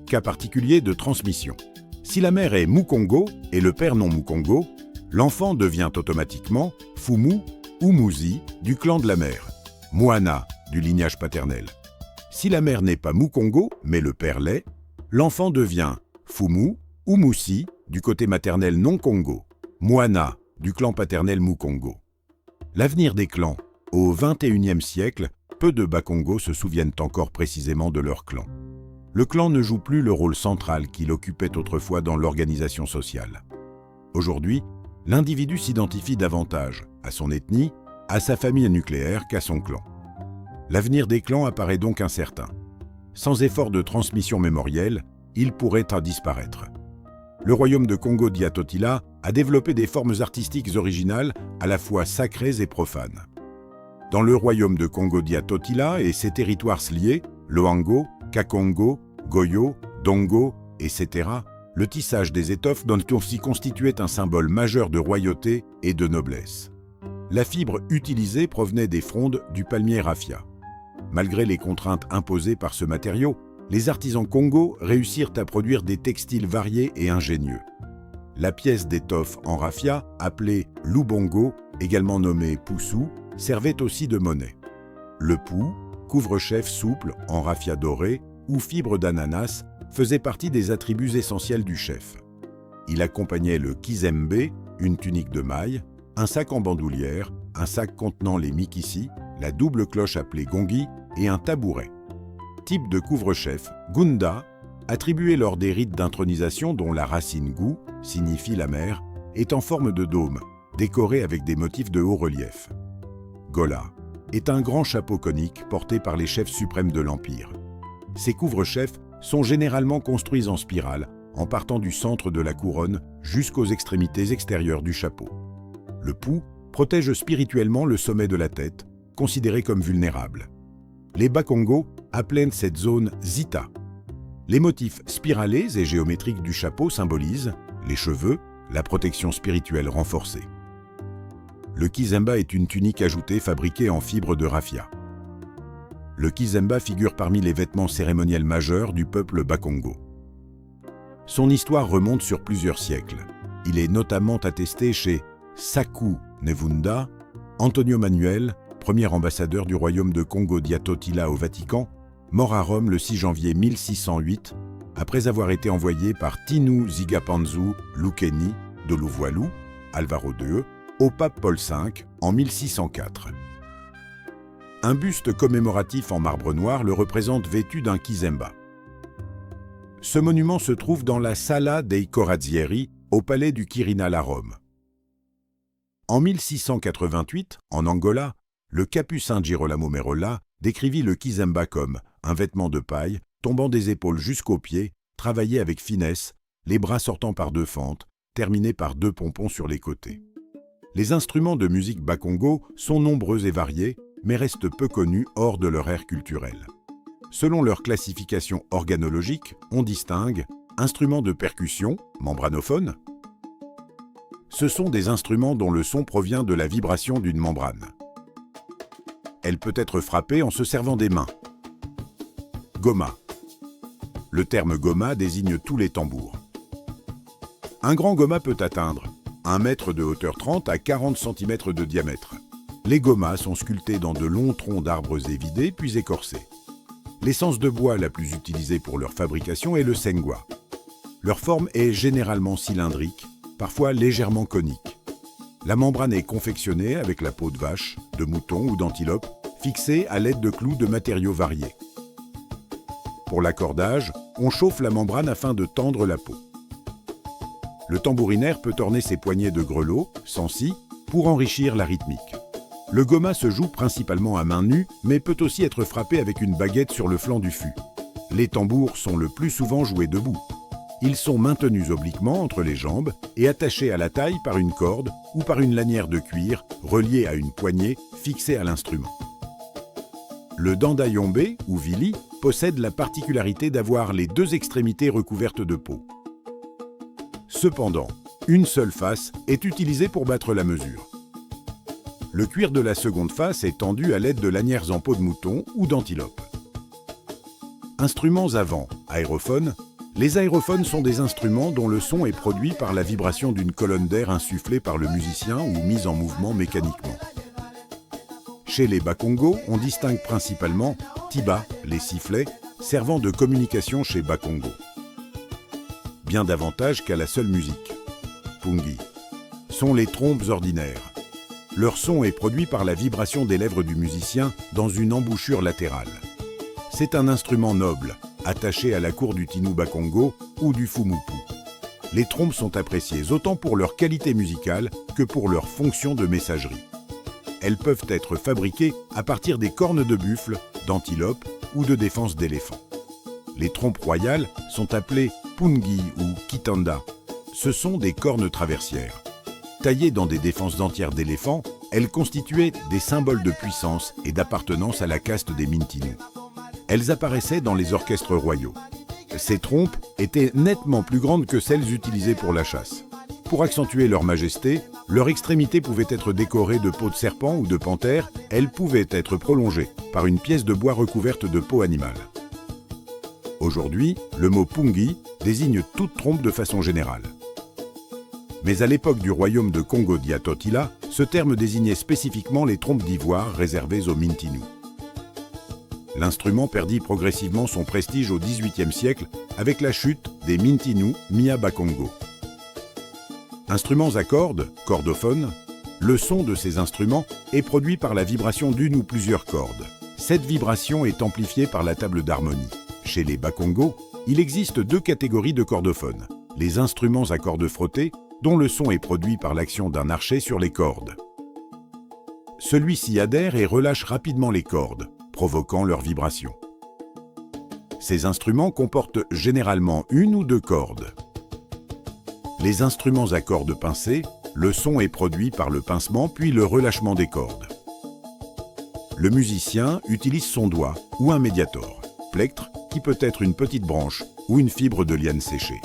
Cas particulier de transmission. Si la mère est Mukongo et le père non Mukongo, l'enfant devient automatiquement Fumu ou Muzi du clan de la mère, Moana du lignage paternel. Si la mère n'est pas Mukongo mais le père l'est, l'enfant devient Fumu ou Musi du côté maternel non Congo, Moana du clan paternel Mukongo. L'avenir des clans. Au XXIe siècle, peu de Bakongo se souviennent encore précisément de leur clan. Le clan ne joue plus le rôle central qu'il occupait autrefois dans l'organisation sociale. Aujourd'hui, l'individu s'identifie davantage à son ethnie, à sa famille nucléaire qu'à son clan. L'avenir des clans apparaît donc incertain. Sans effort de transmission mémorielle, il pourrait disparaître. Le royaume de Congo-Diatotila a développé des formes artistiques originales à la fois sacrées et profanes. Dans le royaume de Congo-Diatotila et ses territoires liés, Loango, Kakongo, Goyo, Dongo, etc., le tissage des étoffes dont aussi constituait un symbole majeur de royauté et de noblesse. La fibre utilisée provenait des frondes du palmier raffia. Malgré les contraintes imposées par ce matériau, les artisans Congo réussirent à produire des textiles variés et ingénieux. La pièce d'étoffe en raffia, appelée lubongo, également nommée poussou, servait aussi de monnaie. Le pou, couvre-chef souple en raffia doré ou fibre d'ananas, faisait partie des attributs essentiels du chef. Il accompagnait le kizembe, une tunique de maille, un sac en bandoulière, un sac contenant les mikisi, la double cloche appelée gongi et un tabouret. Type de couvre-chef, gunda, attribué lors des rites d'intronisation dont la racine gu signifie la mer, est en forme de dôme, décoré avec des motifs de haut relief. Gola est un grand chapeau conique porté par les chefs suprêmes de l'Empire. Ces couvre-chefs sont généralement construits en spirale, en partant du centre de la couronne jusqu'aux extrémités extérieures du chapeau. Le pou protège spirituellement le sommet de la tête, considéré comme vulnérable. Les Bakongo appellent cette zone Zita. Les motifs spiralés et géométriques du chapeau symbolisent les cheveux, la protection spirituelle renforcée. Le kizemba est une tunique ajoutée fabriquée en fibre de raffia. Le kizemba figure parmi les vêtements cérémoniels majeurs du peuple Bakongo. Son histoire remonte sur plusieurs siècles. Il est notamment attesté chez Saku Nevunda, Antonio Manuel, premier ambassadeur du royaume de Congo-Diatotila au Vatican, mort à Rome le 6 janvier 1608, après avoir été envoyé par Tinu Zigapanzu Lukeni de Louvoilou, Alvaro II, au pape Paul V en 1604. Un buste commémoratif en marbre noir le représente vêtu d'un kizemba. Ce monument se trouve dans la Sala dei Corazzieri au palais du Quirinal à Rome. En 1688, en Angola, le capucin Girolamo Merola décrivit le kizemba comme un vêtement de paille tombant des épaules jusqu'aux pieds, travaillé avec finesse, les bras sortant par deux fentes, terminés par deux pompons sur les côtés. Les instruments de musique bakongo sont nombreux et variés, mais restent peu connus hors de leur ère culturelle. Selon leur classification organologique, on distingue instruments de percussion, membranophone. Ce sont des instruments dont le son provient de la vibration d'une membrane. Elle peut être frappée en se servant des mains. Goma. Le terme goma désigne tous les tambours. Un grand goma peut atteindre 1 mètre de hauteur 30 à 40 cm de diamètre. Les gomas sont sculptés dans de longs troncs d'arbres évidés puis écorcés. L'essence de bois la plus utilisée pour leur fabrication est le sengwa. Leur forme est généralement cylindrique, parfois légèrement conique. La membrane est confectionnée avec la peau de vache, de mouton ou d'antilope, fixée à l'aide de clous de matériaux variés. Pour l'accordage, on chauffe la membrane afin de tendre la peau. Le tambourinaire peut orner ses poignets de grelots, sans scie, pour enrichir la rythmique. Le goma se joue principalement à main nue, mais peut aussi être frappé avec une baguette sur le flanc du fût. Les tambours sont le plus souvent joués debout. Ils sont maintenus obliquement entre les jambes et attachés à la taille par une corde ou par une lanière de cuir reliée à une poignée fixée à l'instrument. Le dandayombe, ou vili, possède la particularité d'avoir les deux extrémités recouvertes de peau. Cependant, une seule face est utilisée pour battre la mesure. Le cuir de la seconde face est tendu à l'aide de lanières en peau de mouton ou d'antilope. Instruments à vent, aérophones. Les aérophones sont des instruments dont le son est produit par la vibration d'une colonne d'air insufflée par le musicien ou mise en mouvement mécaniquement. Chez les Bakongo, on distingue principalement tiba, les sifflets, servant de communication chez Bakongo. Bien davantage qu'à la seule musique. Pungi sont les trompes ordinaires. Leur son est produit par la vibration des lèvres du musicien dans une embouchure latérale. C'est un instrument noble, attaché à la cour du Tinu Bakongo ou du Fumupu. Les trompes sont appréciées autant pour leur qualité musicale que pour leur fonction de messagerie. Elles peuvent être fabriquées à partir des cornes de buffle, d'antilope ou de défense d'éléphant. Les trompes royales sont appelées pungi ou kitanda. Ce sont des cornes traversières. Taillées dans des défenses entières d'éléphants, elles constituaient des symboles de puissance et d'appartenance à la caste des Mintinu. Elles apparaissaient dans les orchestres royaux. Ces trompes étaient nettement plus grandes que celles utilisées pour la chasse. Pour accentuer leur majesté, leur extrémité pouvait être décorée de peau de serpent ou de panthère, elles pouvaient être prolongées par une pièce de bois recouverte de peau animale. Aujourd'hui, le mot pungi désigne toute trompe de façon générale. Mais à l'époque du royaume de Congo Diatotila, ce terme désignait spécifiquement les trompes d'ivoire réservées aux Mintinu. L'instrument perdit progressivement son prestige au XVIIIe siècle avec la chute des Mintinu Mia Bakongo. Instruments à cordes, cordophones, le son de ces instruments est produit par la vibration d'une ou plusieurs cordes. Cette vibration est amplifiée par la table d'harmonie. Chez les Bakongo, il existe deux catégories de cordophones. Les instruments à cordes frottées, dont le son est produit par l'action d'un archet sur les cordes. Celui-ci adhère et relâche rapidement les cordes, provoquant leur vibration. Ces instruments comportent généralement une ou deux cordes. Les instruments à cordes pincées, le son est produit par le pincement puis le relâchement des cordes. Le musicien utilise son doigt ou un médiator, plectre, qui peut être une petite branche ou une fibre de liane séchée.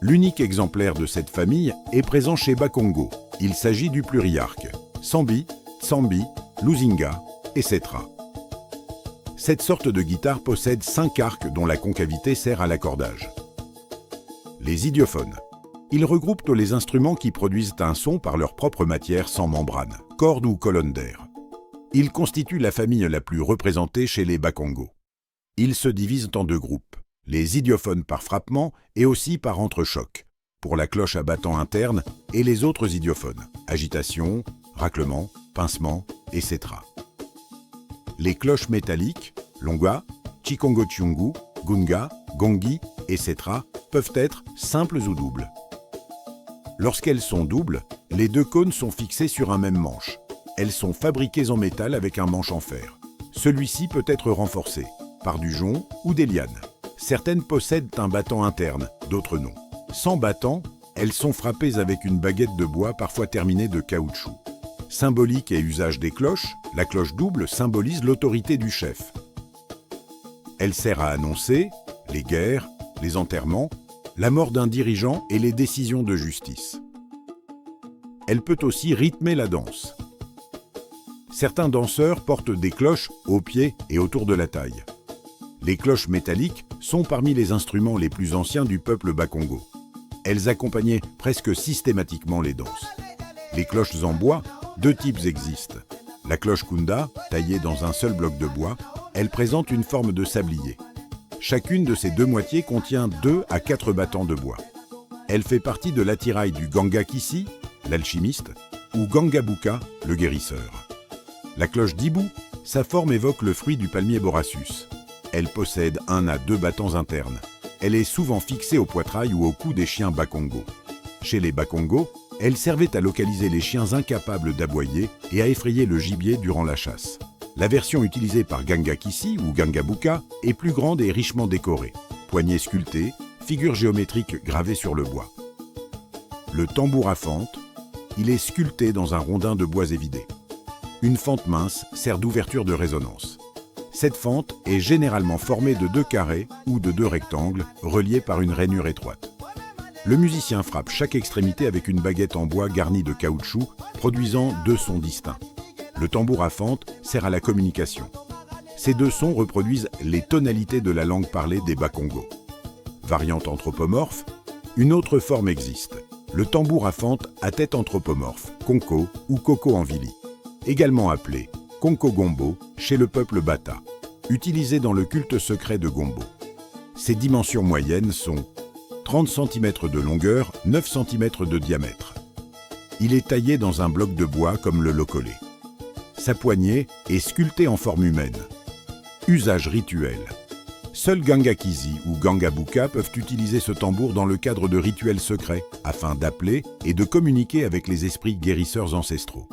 L'unique exemplaire de cette famille est présent chez Bakongo. Il s'agit du pluriarque, sambi, tsambi, luzinga et setra. Cette sorte de guitare possède 5 arcs dont la concavité sert à l'accordage. Les idiophones. Ils regroupent les instruments qui produisent un son par leur propre matière sans membrane, corde ou colonne d'air. Ils constituent la famille la plus représentée chez les Bakongo. Ils se divisent en deux groupes, les idiophones par frappement et aussi par entrechoc, pour la cloche à battant interne, et les autres idiophones, agitation, raclement, pincement, etc. Les cloches métalliques, longa, chikongo-chiungu, gunga, gongi, etc. peuvent être simples ou doubles. Lorsqu'elles sont doubles, les deux cônes sont fixés sur un même manche. Elles sont fabriquées en métal avec un manche en fer. Celui-ci peut être renforcé par du jonc ou des lianes. Certaines possèdent un battant interne, d'autres non. Sans battant, elles sont frappées avec une baguette de bois parfois terminée de caoutchouc. Symbolique et usage des cloches, la cloche double symbolise l'autorité du chef. Elle sert à annoncer les guerres, les enterrements, la mort d'un dirigeant et les décisions de justice. Elle peut aussi rythmer la danse. Certains danseurs portent des cloches aux pieds et autour de la taille. Les cloches métalliques sont parmi les instruments les plus anciens du peuple Bakongo. Elles accompagnaient presque systématiquement les danses. Les cloches en bois, deux types existent. La cloche kunda, taillée dans un seul bloc de bois, elle présente une forme de sablier. Chacune de ces deux moitiés contient 2 à 4 battants de bois. Elle fait partie de l'attirail du Ganga Kisi, l'alchimiste, ou Gangabuka, le guérisseur. La cloche d'hibou, sa forme évoque le fruit du palmier borassus. Elle possède 1 à 2 battants internes. Elle est souvent fixée au poitrail ou au cou des chiens Bakongo. Chez les Bakongo, elle servait à localiser les chiens incapables d'aboyer et à effrayer le gibier durant la chasse. La version utilisée par Ganga Kisi ou Gangabuka est plus grande et richement décorée. Poignées sculptées, figures géométriques gravées sur le bois. Le tambour à fente, il est sculpté dans un rondin de bois évidé. Une fente mince sert d'ouverture de résonance. Cette fente est généralement formée de 2 carrés ou de 2 rectangles reliés par une rainure étroite. Le musicien frappe chaque extrémité avec une baguette en bois garnie de caoutchouc, produisant deux sons distincts. Le tambour à fente sert à la communication. Ces deux sons reproduisent les tonalités de la langue parlée des Bakongo. Variante anthropomorphe, une autre forme existe. Le tambour à fente à tête anthropomorphe, konko ou koko en vili, également appelé konko gombo chez le peuple Bata, utilisé dans le culte secret de Gombo. Ses dimensions moyennes sont 30 cm de longueur, 9 cm de diamètre. Il est taillé dans un bloc de bois comme le lokolé. Sa poignée est sculptée en forme humaine. Usage rituel. Seuls Gangakizi ou Gangabuka peuvent utiliser ce tambour dans le cadre de rituels secrets afin d'appeler et de communiquer avec les esprits guérisseurs ancestraux.